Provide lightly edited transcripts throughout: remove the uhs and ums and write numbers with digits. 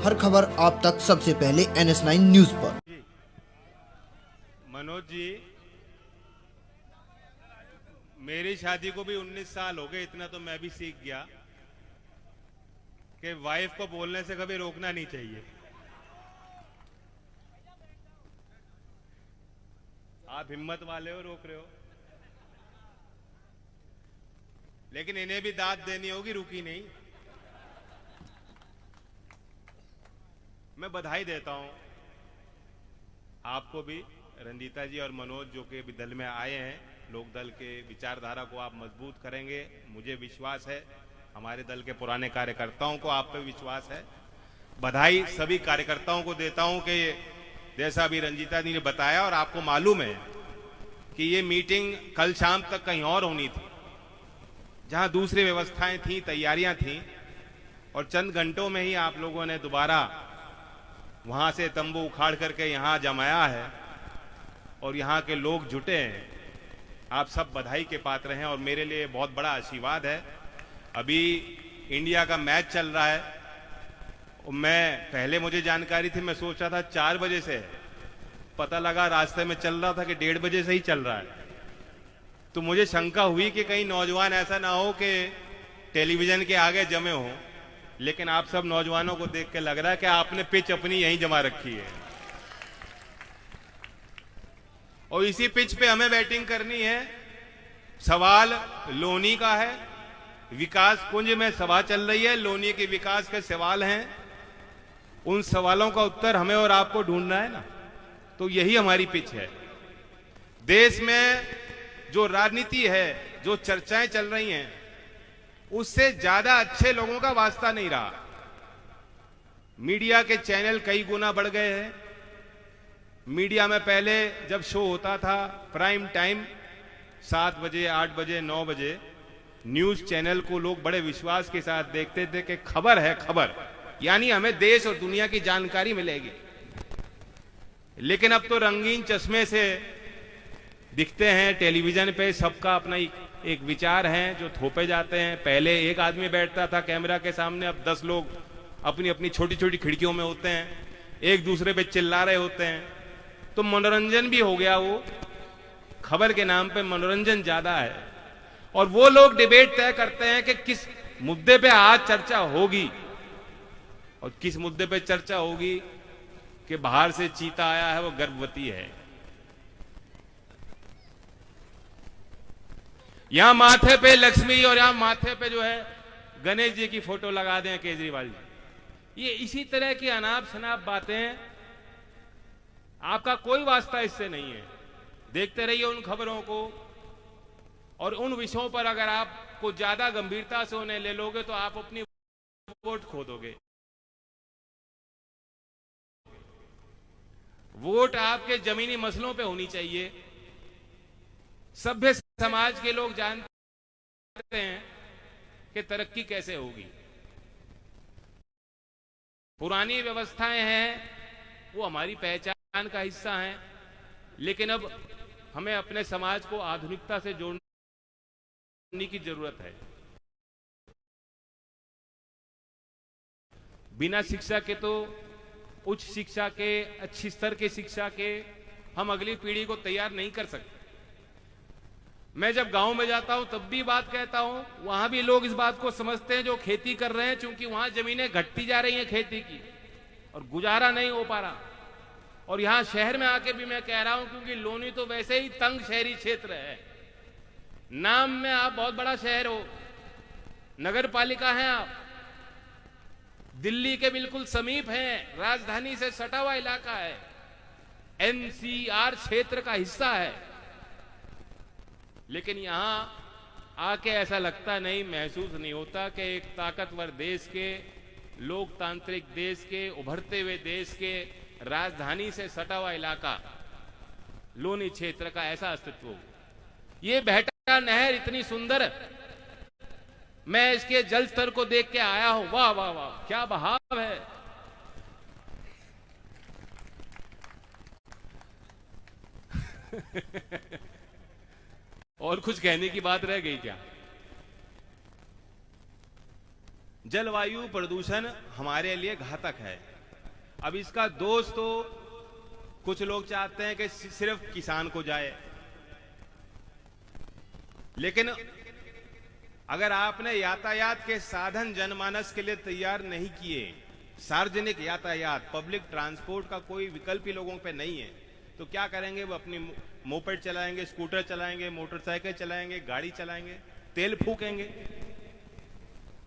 हर खबर आप तक सबसे पहले NS9 न्यूज पर। मनोज जी, मेरी शादी को भी 19 साल हो गए। इतना तो मैं भी सीख गया कि वाइफ को बोलने से कभी रोकना नहीं चाहिए। आप हिम्मत वाले हो, रोक रहे हो, लेकिन इन्हें भी दाद देनी होगी, रुकी नहीं। मैं बधाई देता हूं आपको भी, रंजीता जी और मनोज, जो कि अभी दल में आए हैं। लोक दल के विचारधारा को आप मजबूत करेंगे, मुझे विश्वास है। हमारे दल के पुराने कार्यकर्ताओं को आप पे विश्वास है। बधाई सभी कार्यकर्ताओं को देता हूं कि जैसा अभी रंजीता जी ने बताया, और आपको मालूम है कि ये मीटिंग कल शाम तक कहीं और होनी थी, जहां दूसरी व्यवस्थाएं थी, तैयारियां थी, और चंद घंटों में ही आप लोगों ने दोबारा वहां से तंबू उखाड़ करके यहां जमाया है और यहां के लोग जुटे हैं। आप सब बधाई के पात्र हैं और मेरे लिए बहुत बड़ा आशीर्वाद है। अभी इंडिया का मैच चल रहा है। मुझे जानकारी थी, मैं सोचा था 4 बजे से है, पता लगा रास्ते में चल रहा था कि 1:30 बजे से ही चल रहा है। तो मुझे शंका हुई कि कहीं नौजवान ऐसा ना हो कि टेलीविजन के आगे जमे हो, लेकिन आप सब नौजवानों को देख के लग रहा है कि आपने पिच अपनी यहीं जमा रखी है और इसी पिच पे हमें बैटिंग करनी है। सवाल लोनी का है, विकास कुंज में सभा चल रही है, लोनी के विकास के सवाल हैं। उन सवालों का उत्तर हमें और आपको ढूंढना है ना, तो यही हमारी पिच है। देश में जो राजनीति है, जो चर्चाएं चल रही हैं, उससे ज्यादा अच्छे लोगों का वास्ता नहीं रहा। मीडिया के चैनल कई गुना बढ़ गए हैं। मीडिया में पहले जब शो होता था प्राइम टाइम 7 बजे, 8 बजे, 9 बजे, न्यूज चैनल को लोग बड़े विश्वास के साथ देखते थे कि खबर है, खबर यानी हमें देश और दुनिया की जानकारी मिलेगी। लेकिन अब तो रंगीन चश्मे से दिखते हैं टेलीविजन पे, सबका अपना एक विचार है जो थोपे जाते हैं। पहले एक आदमी बैठता था कैमरा के सामने, अब 10 लोग अपनी अपनी छोटी छोटी खिड़कियों में होते हैं, एक दूसरे पे चिल्ला रहे होते हैं। तो मनोरंजन भी हो गया, वो खबर के नाम पे मनोरंजन ज्यादा है। और वो लोग डिबेट तय करते हैं कि किस मुद्दे पे आज चर्चा होगी, और किस मुद्दे पे चर्चा होगी कि बाहर से चीता आया है, वो गर्भवती है। यहां माथे पे लक्ष्मी और यहां माथे पे जो है गणेश जी की फोटो लगा दें केजरीवाल जी। ये इसी तरह की अनाप शनाप बातें, आपका कोई वास्ता इससे नहीं है। देखते रहिए उन खबरों को, और उन विषयों पर अगर आपको ज्यादा गंभीरता से उन्हें ले लोगे तो आप अपनी वोट खो दोगे। वोट आपके जमीनी मसलों पे होनी चाहिए। सभ्य समाज के लोग जानते हैं कि तरक्की कैसे होगी। पुरानी व्यवस्थाएं हैं, वो हमारी पहचान का हिस्सा हैं, लेकिन अब हमें अपने समाज को आधुनिकता से जोड़ने की जरूरत है। बिना शिक्षा के तो, उच्च शिक्षा के, अच्छी स्तर के शिक्षा के, हम अगली पीढ़ी को तैयार नहीं कर सकते। मैं जब गांव में जाता हूं तब भी बात कहता हूं, वहां भी लोग इस बात को समझते हैं जो खेती कर रहे हैं, क्योंकि वहां जमीनें घटती जा रही हैं खेती की और गुजारा नहीं हो पा रहा। और यहां शहर में आके भी मैं कह रहा हूं, क्योंकि लोनी तो वैसे ही तंग शहरी क्षेत्र है। नाम में आप बहुत बड़ा शहर हो, नगर पालिका है आप, दिल्ली के बिल्कुल समीप है, राजधानी से सटा हुआ इलाका है, NCR क्षेत्र का हिस्सा है। लेकिन यहां आके ऐसा लगता नहीं, महसूस नहीं होता कि एक ताकतवर देश के, लोकतांत्रिक देश के, उभरते हुए देश के राजधानी से सटा हुआ इलाका लोनी क्षेत्र का ऐसा अस्तित्व हो। ये बहता नहर इतनी सुंदर, मैं इसके जल स्तर को देख के आया हूं, वाह वाह वाह, क्या बहाव है। और कुछ कहने की बात रह गई क्या? जलवायु प्रदूषण हमारे लिए घातक है। अब इसका दोष तो कुछ लोग चाहते हैं कि सिर्फ किसान को जाए, लेकिन अगर आपने यातायात के साधन जनमानस के लिए तैयार नहीं किए, सार्वजनिक यातायात, पब्लिक ट्रांसपोर्ट का कोई विकल्प ही लोगों पे नहीं है, तो क्या करेंगे? वो अपनी मोपेड चलाएंगे, स्कूटर चलाएंगे, मोटरसाइकिल चलाएंगे, गाड़ी चलाएंगे, तेल फूकेंगे।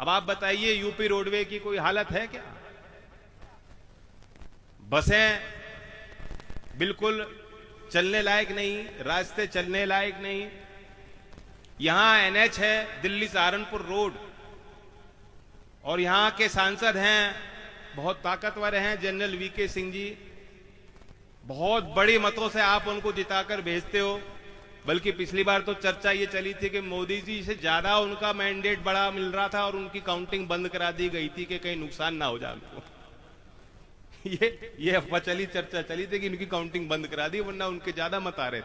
अब आप बताइए, यूपी रोडवे की कोई हालत है क्या? बसें बिल्कुल चलने लायक नहीं, रास्ते चलने लायक नहीं। यहां एनएच है, दिल्ली सहारनपुर रोड, और यहां के सांसद हैं, बहुत ताकतवर हैं, जनरल वीके सिंह जी। बहुत बड़ी मतों से आप उनको जिताकर भेजते हो। बल्कि पिछली बार तो चर्चा ये चली थी कि मोदी जी से ज्यादा उनका मैंडेट बड़ा मिल रहा था और उनकी काउंटिंग बंद करा दी गई थी कि कहीं नुकसान ना हो जाए उनको। ये अफवाह चली, चर्चा चली थी कि इनकी काउंटिंग बंद करा दी, वरना उनके ज्यादा मत आ रहे थे।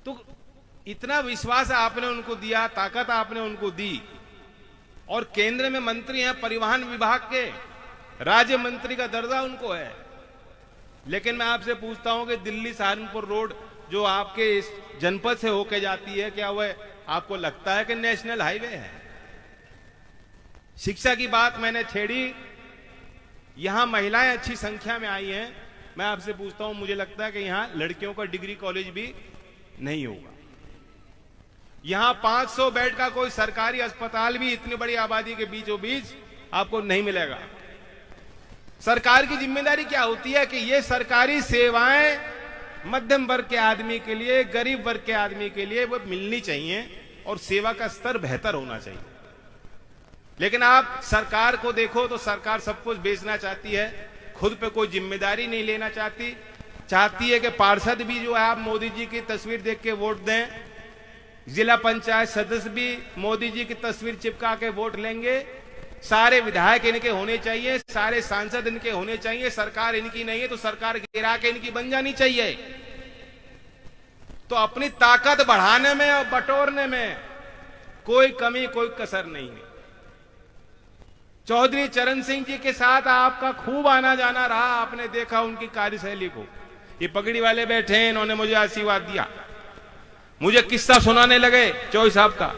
तो इतना विश्वास आपने उनको दिया, ताकत आपने उनको दी, और केंद्र में मंत्री हैं परिवहन विभाग के, राज्य मंत्री का दर्जा उनको है। लेकिन मैं आपसे पूछता हूं कि दिल्ली सहारनपुर रोड जो आपके इस जनपद से होके जाती है, क्या वह आपको लगता है कि नेशनल हाईवे है? शिक्षा की बात मैंने छेड़ी, यहां महिलाएं अच्छी संख्या में आई हैं। मैं आपसे पूछता हूं, मुझे लगता है कि यहां लड़कियों का डिग्री कॉलेज भी नहीं होगा। यहां 500 बेड का कोई सरकारी अस्पताल भी इतनी बड़ी आबादी के बीचों बीच आपको नहीं मिलेगा। सरकार की जिम्मेदारी क्या होती है कि ये सरकारी सेवाएं मध्यम वर्ग के आदमी के लिए, गरीब वर्ग के आदमी के लिए वो मिलनी चाहिए और सेवा का स्तर बेहतर होना चाहिए। लेकिन आप सरकार को देखो तो सरकार सब कुछ बेचना चाहती है, खुद पे कोई जिम्मेदारी नहीं लेना चाहती है कि पार्षद भी जो है आप मोदी जी की तस्वीर देख के वोट दें, जिला पंचायत सदस्य भी मोदी जी की तस्वीर चिपका के वोट लेंगे, सारे विधायक इनके होने चाहिए, सारे सांसद इनके होने चाहिए, सरकार इनकी नहीं है तो सरकार गिरा के इनकी बन जानी चाहिए। तो अपनी ताकत बढ़ाने में और बटोरने में कोई कमी, कोई कसर नहीं है। चौधरी चरण सिंह जी के साथ आपका खूब आना जाना रहा, आपने देखा उनकी कार्यशैली को। ये पगड़ी वाले बैठे हैं, इन्होंने मुझे आशीर्वाद दिया, मुझे किस्सा सुनाने लगे चौधरी साहब का।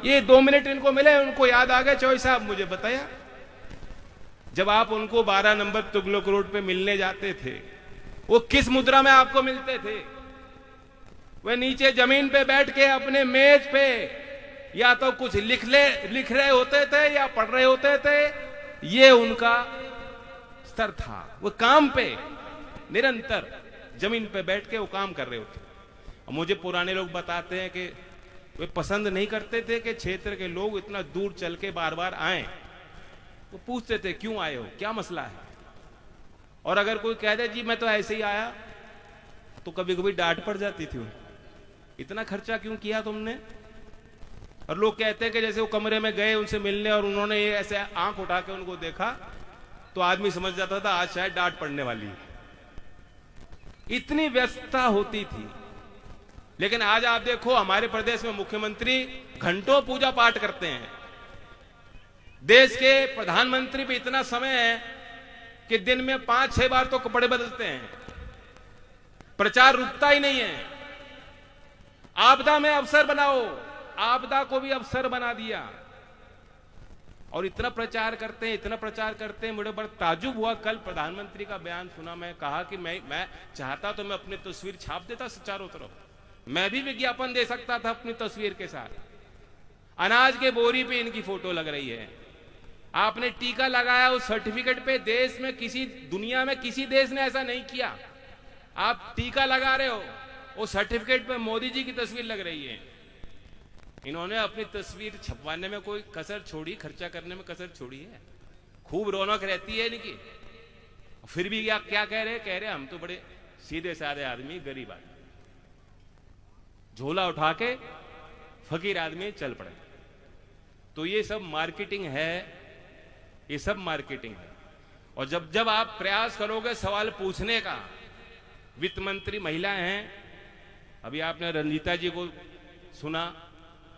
ये 2 मिनट इनको मिले, उनको याद आ गए, चौधरी साहब मुझे बताया, जब आप उनको 12 नंबर तुगलक रोड पे मिलने जाते थे, वो किस मुद्रा में आपको मिलते थे? वे नीचे जमीन पे बैठ के अपने मेज पे या तो कुछ लिख रहे होते थे या पढ़ रहे होते थे। ये उनका स्तर था, वो काम पे निरंतर जमीन पे बैठ के वो काम कर रहे होते। मुझे पुराने लोग बताते हैं कि वे पसंद नहीं करते थे कि क्षेत्र के लोग इतना दूर चल के बार बार आए। वो पूछते थे क्यों आए हो, क्या मसला है? और अगर कोई कह दे जी मैं तो ऐसे ही आया, तो कभी कभी डांट पड़ जाती थी, इतना खर्चा क्यों किया तुमने? और लोग कहते हैं कि जैसे वो कमरे में गए उनसे मिलने और उन्होंने ये ऐसे आंख उठा के उनको देखा तो आदमी समझ जाता था आज शायद डांट पड़ने वाली है, इतनी व्यस्तता होती थी। लेकिन आज आप देखो हमारे प्रदेश में मुख्यमंत्री घंटों पूजा पाठ करते हैं, देश के प्रधानमंत्री पे इतना समय है कि दिन में 5-6 बार तो कपड़े बदलते हैं, प्रचार रुकता ही नहीं है। आपदा में अवसर बनाओ, आपदा को भी अवसर बना दिया और इतना प्रचार करते हैं, इतना प्रचार करते हैं। मुझे बड़ा ताज्जुब हुआ, कल प्रधानमंत्री का बयान सुना, मैं कहा कि मैं चाहता तो मैं अपनी तस्वीर छाप देता चारों तरफ, मैं भी विज्ञापन दे सकता था अपनी तस्वीर के साथ। अनाज के बोरी पे इनकी फोटो लग रही है, आपने टीका लगाया उस सर्टिफिकेट पे, देश में किसी दुनिया में किसी देश ने ऐसा नहीं किया। आप टीका लगा रहे हो, वो सर्टिफिकेट पे मोदी जी की तस्वीर लग रही है। इन्होंने अपनी तस्वीर छपवाने में कोई कसर छोड़ी, खर्चा करने में कसर छोड़ी है, खूब रौनक रहती है इनकी। फिर भी क्या कह रहे हम तो बड़े सीधे साधे आदमी, गरीब आदमी, झोला उठा के फकीर आदमी चल पड़े। तो ये सब मार्केटिंग है, ये सब मार्केटिंग है। और जब आप प्रयास करोगे सवाल पूछने का, वित्त मंत्री महिला हैं, अभी आपने रंजीता जी को सुना,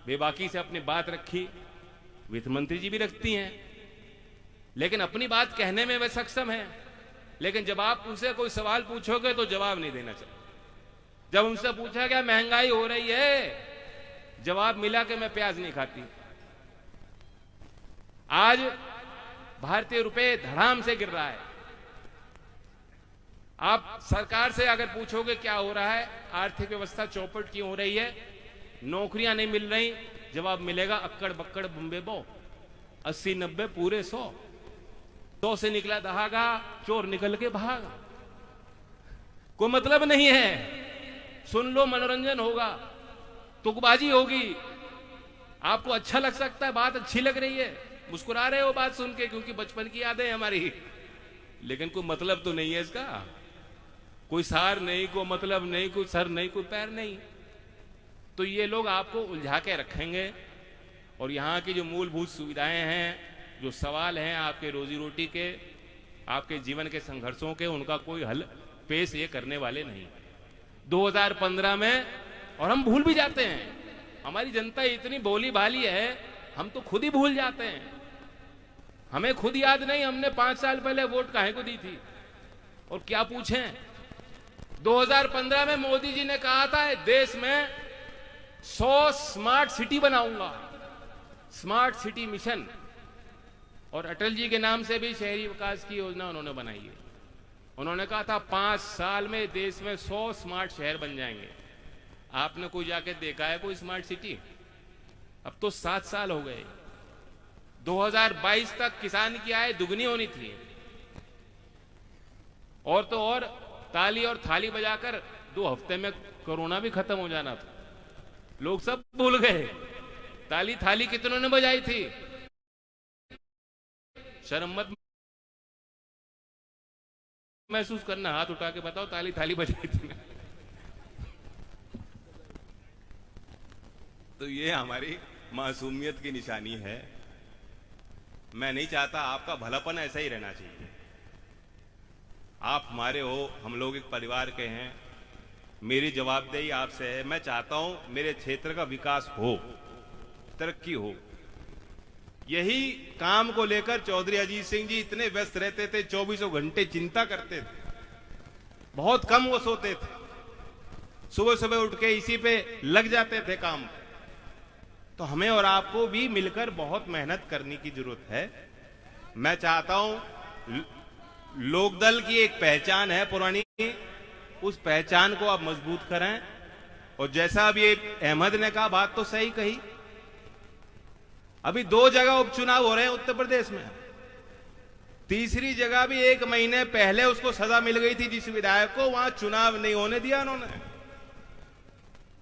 बेबाकी से अपनी बात रखी, वित्त मंत्री जी भी रखती हैं। लेकिन अपनी बात कहने में वे सक्षम है, लेकिन जब आप उनसे कोई सवाल पूछोगे तो जवाब नहीं देना चाहिए। जब उनसे पूछा गया महंगाई हो रही है, जवाब मिला कि मैं प्याज नहीं खाती। आज भारतीय रुपए धड़ाम से गिर रहा है। आप सरकार से अगर पूछोगे क्या हो रहा है, आर्थिक व्यवस्था चौपट क्यों हो रही है, नौकरियां नहीं मिल रही, जवाब मिलेगा अक्कड़ बक्कड़ बम्बे बो, 80-90 पूरे 100 से निकला दहागा, चोर निकल के भागा। कोई मतलब नहीं है। सुन लो, मनोरंजन होगा, तुकबाजी होगी, आपको अच्छा लग सकता है, बात अच्छी लग रही है, मुस्कुरा रहे हो बात सुन के क्योंकि बचपन की यादें हमारी, लेकिन कोई मतलब तो नहीं है इसका। कोई सार नहीं, कोई मतलब नहीं, कोई सर नहीं, कोई पैर नहीं। तो ये लोग आपको उलझा के रखेंगे और यहां की जो मूलभूत सुविधाएं हैं, जो सवाल हैं आपके रोजी रोटी के, आपके जीवन के संघर्षों के, उनका कोई हल पेश ये करने वाले नहीं 2015 में। और हम भूल भी जाते हैं, हमारी जनता इतनी भोली भाली है, हम तो खुद ही भूल जाते हैं। हमें खुद याद नहीं हमने 5 साल पहले वोट काहे को दी थी और क्या पूछें। 2015 में मोदी जी ने कहा था देश में 100 स्मार्ट सिटी बनाऊंगा, स्मार्ट सिटी मिशन, और अटल जी के नाम से भी शहरी विकास की योजना उन्होंने बनाई है। उन्होंने कहा था 5 साल में देश में 100 स्मार्ट शहर बन जाएंगे। आपने कोई जाके देखा है कोई स्मार्ट सिटी? अब तो 7 साल हो गए। 2022 तक किसान की आय दुगनी होनी थी, और तो और ताली और थाली बजाकर 2 हफ्ते में कोरोना भी खत्म हो जाना था। लोग सब भूल गए। ताली थाली कितनों ने बजाई थी? शर्म मत महसूस करना, हाथ उठा के बताओ ताली थाली बजाई थी। तो ये हमारी मासूमियत की निशानी है। मैं नहीं चाहता, आपका भलापन ऐसा ही रहना चाहिए। आप हमारे हो, हम लोग एक परिवार के हैं, मेरी जवाबदेही आपसे है। मैं चाहता हूं मेरे क्षेत्र का विकास हो, तरक्की हो। यही काम को लेकर चौधरी अजीत सिंह जी इतने व्यस्त रहते थे, 24 घंटे चिंता करते थे, बहुत कम वो सोते थे, सुबह सुबह उठ के इसी पे लग जाते थे काम। तो हमें और आपको भी मिलकर बहुत मेहनत करने की जरूरत है। मैं चाहता हूं लोकदल की एक पहचान है पुरानी, उस पहचान को आप मजबूत करें। और जैसा अभी अहमद ने कहा, बात तो सही कही, अभी 2 जगह उपचुनाव हो रहे हैं उत्तर प्रदेश में। तीसरी जगह भी 1 महीने पहले उसको सजा मिल गई थी, जिस विधायक को, वहां चुनाव नहीं होने दिया उन्होंने,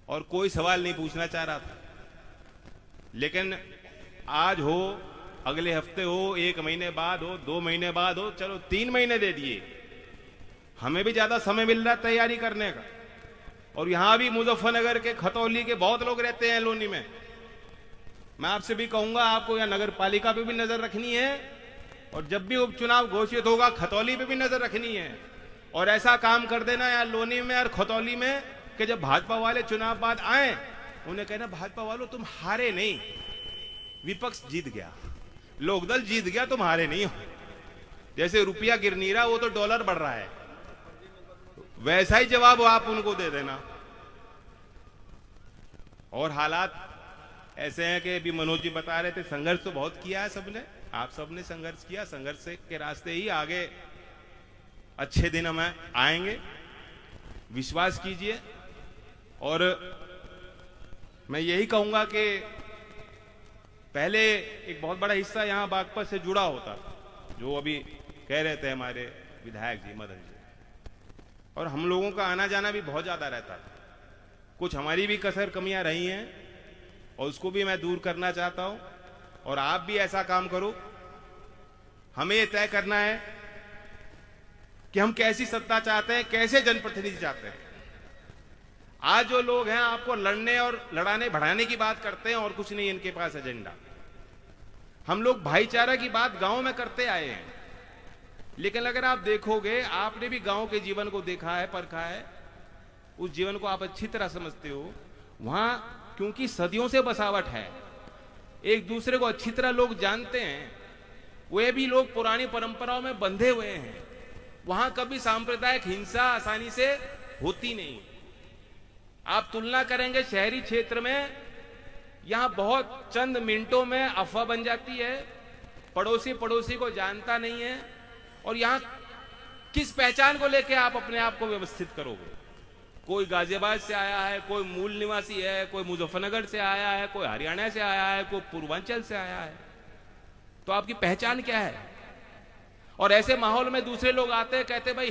और कोई सवाल नहीं पूछना चाह रहा था। लेकिन आज हो, अगले हफ्ते हो, 1 महीने बाद हो, 2 महीने बाद हो, चलो 3 महीने दे दिए, हमें भी ज्यादा समय मिल रहा है तैयारी करने का। और यहां भी मुजफ्फरनगर के खतौली के बहुत लोग रहते हैं लोनी में। मैं आपसे भी कहूंगा, आपको यहां नगर पालिका पे भी नजर रखनी है, और जब भी उपचुनाव घोषित होगा खतौली पे भी नजर रखनी है। और ऐसा काम कर देना यार लोनी में और खतौली में कि जब भाजपा वाले चुनाव बाद आए, उन्हें कहना भाजपा वालों तुम हारे नहीं, विपक्ष जीत गया, लोकदल जीत गया, तुम हारे नहीं हो। जैसे रुपया गिर नहीं रहा, वो तो डॉलर बढ़ रहा है, वैसा ही जवाब आप उनको दे देना। और हालात ऐसे हैं कि अभी मनोज जी बता रहे थे, संघर्ष तो बहुत किया है सबने, आप सबने संघर्ष किया, संघर्ष के रास्ते ही आगे अच्छे दिन हमें आएंगे, विश्वास कीजिए। और मैं यही कहूंगा कि पहले एक बहुत बड़ा हिस्सा यहां बागपत से जुड़ा होता, जो अभी कह रहे थे हमारे विधायक जी मदन जी, और हम लोगों का आना जाना भी बहुत ज्यादा रहता था। कुछ हमारी भी कसर कमियां रही हैं, और उसको भी मैं दूर करना चाहता हूं। और आप भी ऐसा काम करो। हमें यह तय करना है कि हम कैसी सत्ता चाहते हैं, कैसे जनप्रतिनिधि चाहते हैं। आज जो लोग हैं आपको लड़ने और लड़ाने बढ़ाने की बात करते हैं, और कुछ नहीं इनके पास एजेंडा। हम लोग भाईचारा की बात गांव में करते आए हैं, लेकिन अगर आप देखोगे, आपने भी गांव के जीवन को देखा है, परखा है, उस जीवन को आप अच्छी तरह समझते हो। वहां क्योंकि सदियों से बसावट है, एक दूसरे को अच्छी तरह लोग जानते हैं, वे भी लोग पुरानी परंपराओं में बंधे हुए हैं। वहां कभी सांप्रदायिक हिंसा आसानी से होती नहीं। आप तुलना करेंगे शहरी क्षेत्र में, यहां बहुत चंद मिनटों में अफवाह बन जाती है, पड़ोसी को जानता नहीं है, और यहां किस पहचान को लेकर आप अपने आप को व्यवस्थित करोगे? कोई गाजियाबाद से आया है, कोई मूल निवासी है, कोई मुजफ्फरनगर से आया है, कोई हरियाणा से आया है, कोई पूर्वांचल से आया है, तो आपकी पहचान क्या है? और ऐसे माहौल में दूसरे लोग आते हैं, कहते भाई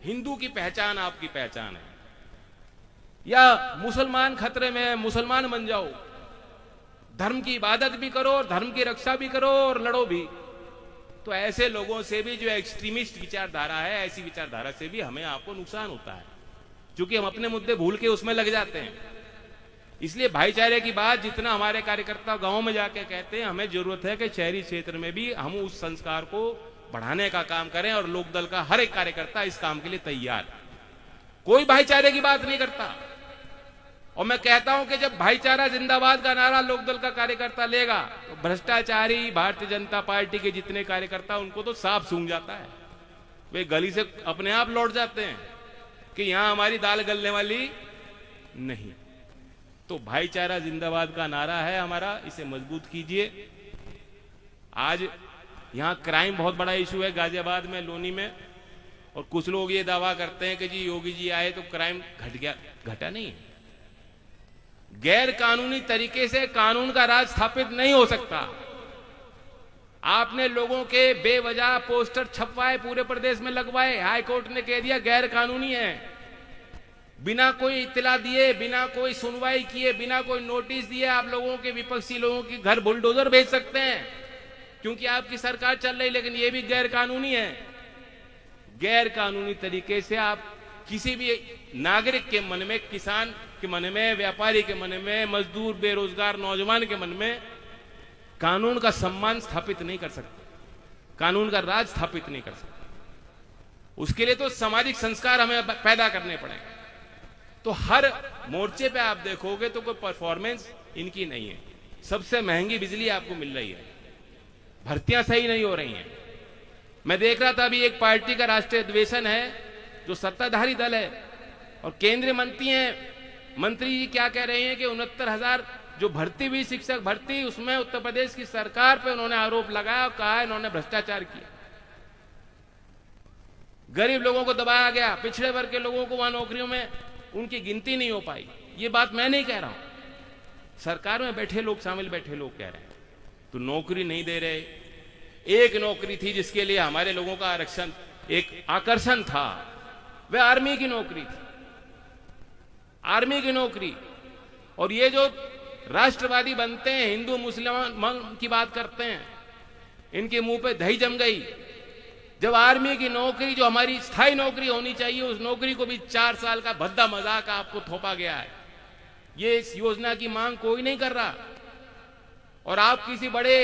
हिंदू की पहचान आपकी पहचान है, या मुसलमान खतरे में, मुसलमान बन जाओ, धर्म की इबादत भी करो और धर्म की रक्षा भी करो और लड़ो भी। तो ऐसे लोगों से भी, जो एक्सट्रीमिस्ट विचारधारा है, ऐसी विचारधारा से भी हमें आपको नुकसान होता है, क्योंकि हम अपने मुद्दे भूल के उसमें लग जाते हैं। इसलिए भाईचारे की बात जितना हमारे कार्यकर्ता गांव में जाके कहते हैं, हमें जरूरत है कि शहरी क्षेत्र में भी हम उस संस्कार को बढ़ाने का काम करें, और लोकदल का हर एक कार्यकर्ता इस काम के लिए तैयार। कोई भाईचारे की बात नहीं करता, और मैं कहता हूं कि जब भाईचारा जिंदाबाद का नारा लोकदल का कार्यकर्ता लेगा, तो भ्रष्टाचारी भारतीय जनता पार्टी के जितने कार्यकर्ता, उनको तो साफ सूंघ जाता है। वे गली से अपने आप लौट जाते हैं कि यहां हमारी दाल गलने वाली नहीं। तो भाईचारा जिंदाबाद का नारा है हमारा, इसे मजबूत कीजिए। आज यहां क्राइम बहुत बड़ा इशू है गाजियाबाद में, लोनी में, और कुछ लोग ये दावा करते हैं कि जी योगी जी आए तो क्राइम घट गया। घटा नहीं है। गैर कानूनी तरीके से कानून का राज स्थापित नहीं हो सकता। आपने लोगों के बेवजह पोस्टर छपवाए, पूरे प्रदेश में लगवाए, हाईकोर्ट ने कह दिया गैर कानूनी है। बिना कोई इत्तला दिए, बिना कोई सुनवाई किए, बिना कोई नोटिस दिए आप लोगों के, विपक्षी लोगों के घर बुलडोजर भेज सकते हैं, क्योंकि आपकी सरकार चल रही, लेकिन यह भी गैर कानूनी है। गैर कानूनी तरीके से आप किसी भी नागरिक के मन में, किसान के मन में, व्यापारी के मन में, मजदूर, बेरोजगार नौजवान के मन में कानून का सम्मान स्थापित नहीं कर सकते, कानून का राज स्थापित नहीं कर सकते। उसके लिए तो सामाजिक संस्कार हमें पैदा करने पड़ेंगे। तो हर मोर्चे पे आप देखोगे तो कोई परफॉर्मेंस इनकी नहीं है। सबसे महंगी बिजली आपको मिल रही है, भर्तियां सही नहीं हो रही हैं। मैं देख रहा था अभी एक पार्टी का राष्ट्रीय अधिवेशन है, जो सत्ताधारी दल है, और केंद्रीय मंत्री जी क्या कह रहे हैं कि 69,000 जो भर्ती हुई शिक्षक भर्ती, उसमें उत्तर प्रदेश की सरकार पे उन्होंने आरोप लगाया और कहा इन्होंने भ्रष्टाचार किया। गरीब लोगों को दबाया गया, पिछड़े वर्ग के लोगों को वहां नौकरियों में उनकी गिनती नहीं हो पाई। ये बात मैं नहीं कह रहा हूं, सरकार में बैठे लोग, शामिल बैठे लोग कह रहे हैं। तो नौकरी नहीं दे रहे। एक नौकरी थी जिसके लिए हमारे लोगों का आरक्षण एक आकर्षण था, वह आर्मी की नौकरी थी, आर्मी की नौकरी। और ये जो राष्ट्रवादी बनते हैं, हिंदू मुसलमान की बात करते हैं, इनके मुंह पे दही जम गई। जब आर्मी की नौकरी, जो हमारी स्थायी नौकरी होनी चाहिए, उस नौकरी को भी 4 साल का भद्दा मजाक आपको थोपा गया है। ये इस योजना की मांग कोई नहीं कर रहा। और आप किसी बड़े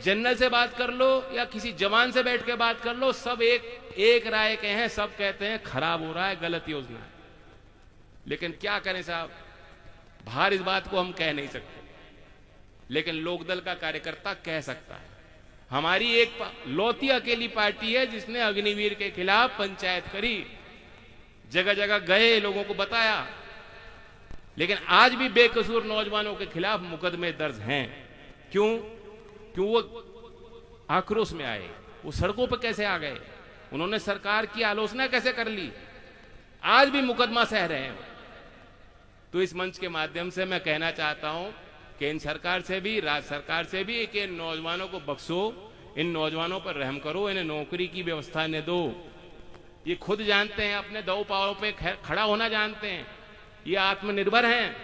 जनरल से बात कर लो या किसी जवान से बैठ के बात कर लो, सब एक राय के हैं, सब कहते हैं खराब हो रहा है, गलत योजना है। लेकिन क्या करें साहब, बाहर इस बात को हम कह नहीं सकते, लेकिन लोकदल का कार्यकर्ता कह सकता है। हमारी एक लौती अकेली पार्टी है जिसने अग्निवीर के खिलाफ पंचायत करी, जगह जगह गए, लोगों को बताया, लेकिन आज भी बेकसूर नौजवानों के खिलाफ मुकदमे दर्ज हैं। क्यों? वो आक्रोश में आए, वो सड़कों पर कैसे आ गए, उन्होंने सरकार की आलोचना कैसे कर ली, आज भी मुकदमा सह रहे हैं। तो इस मंच के माध्यम से मैं कहना चाहता हूं, केंद्र सरकार से भी, राज्य सरकार से भी, कि इन नौजवानों को बख्शो, इन नौजवानों पर रहम करो, इन्हें नौकरी की व्यवस्था इन्हें दो। ये खुद जानते हैं, अपने दो पांवों पे खड़ा होना जानते हैं, ये आत्मनिर्भर हैं,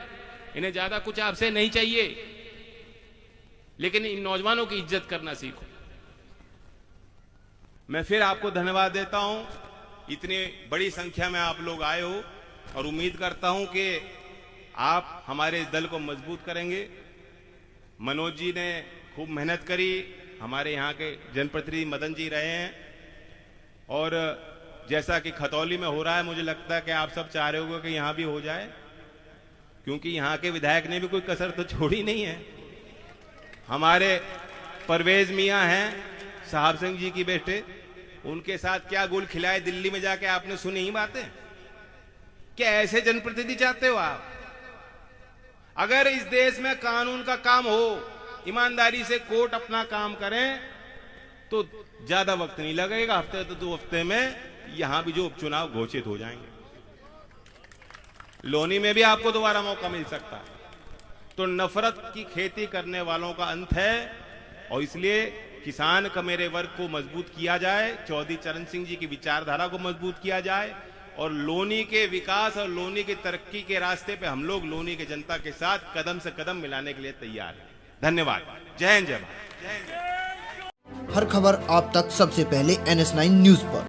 इन्हें ज्यादा कुछ आपसे नहीं चाहिए, लेकिन इन नौजवानों की इज्जत करना सीखो। मैं फिर आपको धन्यवाद देता हूं, इतनी बड़ी संख्या में आप लोग आए हो, और उम्मीद करता हूं कि आप हमारे दल को मजबूत करेंगे। मनोज जी ने खूब मेहनत करी, हमारे यहाँ के जनप्रतिनिधि मदन जी रहे हैं, और जैसा कि खतौली में हो रहा है, मुझे लगता है कि आप सब चाह रहे होगे कि यहां भी हो जाए, क्योंकि यहां के विधायक ने भी कोई कसर तो छोड़ी नहीं है। हमारे परवेज मियां हैं साहब सिंह जी की बेटे, उनके साथ क्या गुल खिलाए दिल्ली में जाके, आपने सुनी ही बातें? क्या ऐसे जनप्रतिनिधि चाहते हो आप? अगर इस देश में कानून का काम हो, ईमानदारी से कोर्ट अपना काम करें, तो ज्यादा वक्त नहीं लगेगा, हफ्ते तो 2 हफ्ते में यहां भी जो उपचुनाव घोषित हो जाएंगे। लोनी में भी आपको दोबारा मौका मिल सकता है। तो नफरत की खेती करने वालों का अंत है, और इसलिए किसान का मेरे वर्ग को मजबूत किया जाए, चौधरी चरण सिंह जी की विचारधारा को मजबूत किया जाए, और लोनी के विकास और लोनी की तरक्की के रास्ते पे हम लोग लोनी के जनता के साथ कदम से कदम मिलाने के लिए तैयार हैं। धन्यवाद। जय हिंद, जय भारत। हर खबर आप तक सबसे पहले NS9 न्यूज पर।